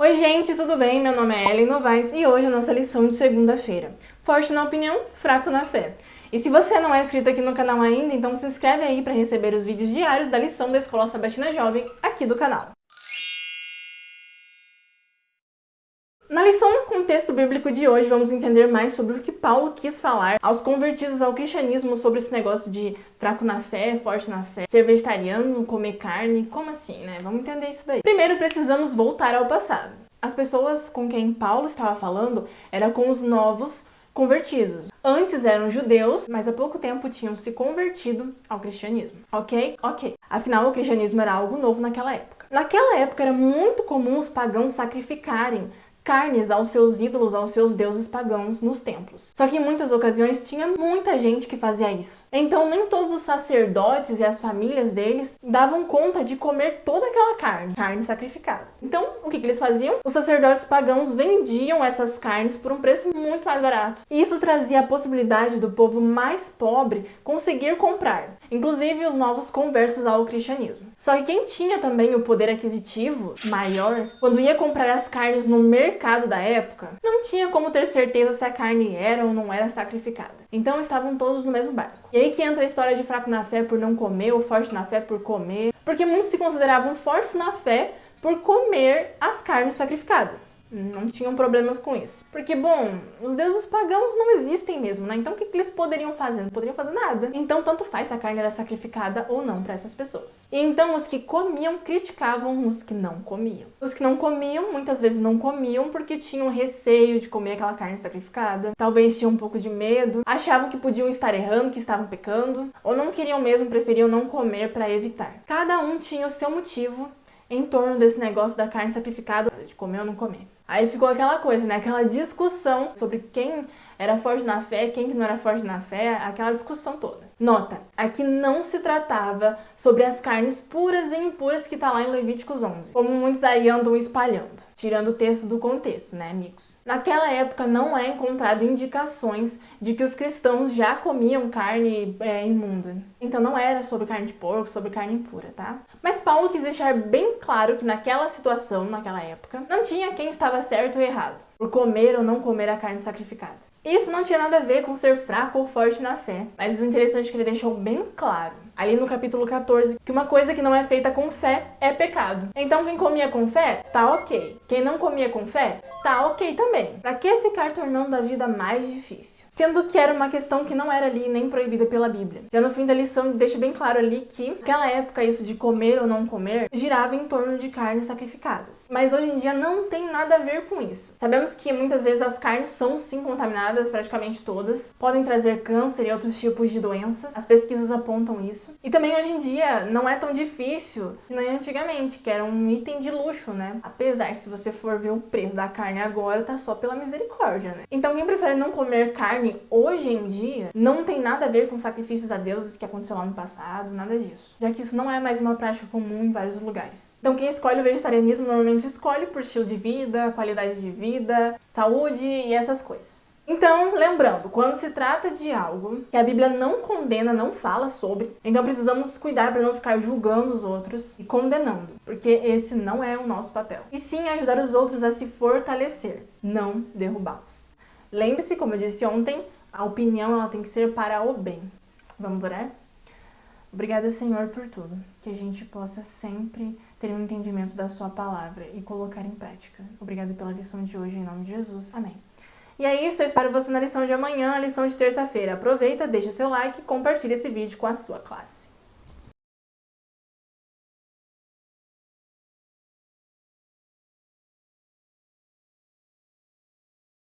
Oi gente, tudo bem? Meu nome é Ellen Novaes e hoje é a nossa lição de segunda-feira. Forte na opinião, fraco na fé. E se você não é inscrito aqui no canal ainda, então se inscreve aí para receber os vídeos diários da lição da Escola Sabatina Jovem aqui do canal. Na lição com o texto bíblico de hoje, vamos entender mais sobre o que Paulo quis falar aos convertidos ao cristianismo sobre esse negócio de fraco na fé, forte na fé, ser vegetariano, comer carne, como assim, né? Vamos entender isso daí. Primeiro, precisamos voltar ao passado. As pessoas com quem Paulo estava falando eram com os novos convertidos. Antes eram judeus, mas há pouco tempo tinham se convertido ao cristianismo. Ok? Ok. Afinal, o cristianismo era algo novo naquela época. Naquela época era muito comum os pagãos sacrificarem carnes aos seus ídolos, aos seus deuses pagãos nos templos. Só que em muitas ocasiões tinha muita gente que fazia isso. Então nem todos os sacerdotes e as famílias deles davam conta de comer toda aquela carne sacrificada. Então o que eles faziam? Os sacerdotes pagãos vendiam essas carnes por um preço muito mais barato. E isso trazia a possibilidade do povo mais pobre conseguir comprar, inclusive os novos conversos ao cristianismo. Só que quem tinha também o poder aquisitivo maior, quando ia comprar as carnes no mercado da época, não tinha como ter certeza se a carne era ou não era sacrificada. Então estavam todos no mesmo barco. E aí que entra a história de fraco na fé por não comer, ou forte na fé por comer, porque muitos se consideravam fortes na fé por comer as carnes sacrificadas. Não tinham problemas com isso. Porque, bom, os deuses pagãos não existem mesmo, né? Então o que eles poderiam fazer? Não poderiam fazer nada. Então tanto faz se a carne era sacrificada ou não para essas pessoas. E então os que comiam criticavam os que não comiam. Os que não comiam, muitas vezes não comiam porque tinham receio de comer aquela carne sacrificada. Talvez tinham um pouco de medo, achavam que podiam estar errando, que estavam pecando, ou não queriam mesmo, preferiam não comer para evitar. Cada um tinha o seu motivo em torno desse negócio da carne sacrificada, de comer ou não comer. Aí ficou aquela coisa, né? Aquela discussão sobre quem era forte na fé, quem que não era forte na fé, aquela discussão toda. Nota, aqui não se tratava sobre as carnes puras e impuras que tá lá em Levíticos 11, como muitos aí andam espalhando, tirando o texto do contexto, né, amigos? Naquela época não é encontrado indicações de que os cristãos já comiam carne imunda. Então não era sobre carne de porco, sobre carne impura, tá? Mas Paulo quis deixar bem claro que naquela situação, naquela época, não tinha quem estava certo ou errado por comer ou não comer a carne sacrificada. Isso não tinha nada a ver com ser fraco ou forte na fé, mas o interessante é que ele deixou bem claro, ali no capítulo 14, que uma coisa que não é feita com fé é pecado. Então quem comia com fé, tá ok. Quem não comia com fé, tá ok também. Pra que ficar tornando a vida mais difícil? Sendo que era uma questão que não era ali nem proibida pela Bíblia. Já no fim da lição deixa bem claro ali que naquela época isso de comer ou não comer girava em torno de carnes sacrificadas. Mas hoje em dia não tem nada a ver com isso. Sabemos que muitas vezes as carnes são sim contaminadas, praticamente todas, podem trazer câncer e outros tipos de doenças. As pesquisas apontam isso. E também hoje em dia não é tão difícil que nem antigamente, que era um item de luxo, né? Apesar que se você for ver o preço da carne agora, tá só pela misericórdia, né? Então quem prefere não comer carne hoje em dia não tem nada a ver com sacrifícios a deuses que aconteceu lá no passado, nada disso. Já que isso não é mais uma prática comum em vários lugares. Então quem escolhe o vegetarianismo normalmente escolhe por estilo de vida, qualidade de vida, saúde e essas coisas. Então, lembrando, quando se trata de algo que a Bíblia não condena, não fala sobre, então precisamos cuidar para não ficar julgando os outros e condenando, porque esse não é o nosso papel. E sim ajudar os outros a se fortalecer, não derrubá-los. Lembre-se, como eu disse ontem, a opinião ela tem que ser para o bem. Vamos orar? Obrigada, Senhor, por tudo. Que a gente possa sempre ter um entendimento da sua palavra e colocar em prática. Obrigada pela lição de hoje, em nome de Jesus. Amém. E é isso, eu espero você na lição de amanhã, na lição de terça-feira. Aproveita, deixa seu like e compartilha esse vídeo com a sua classe.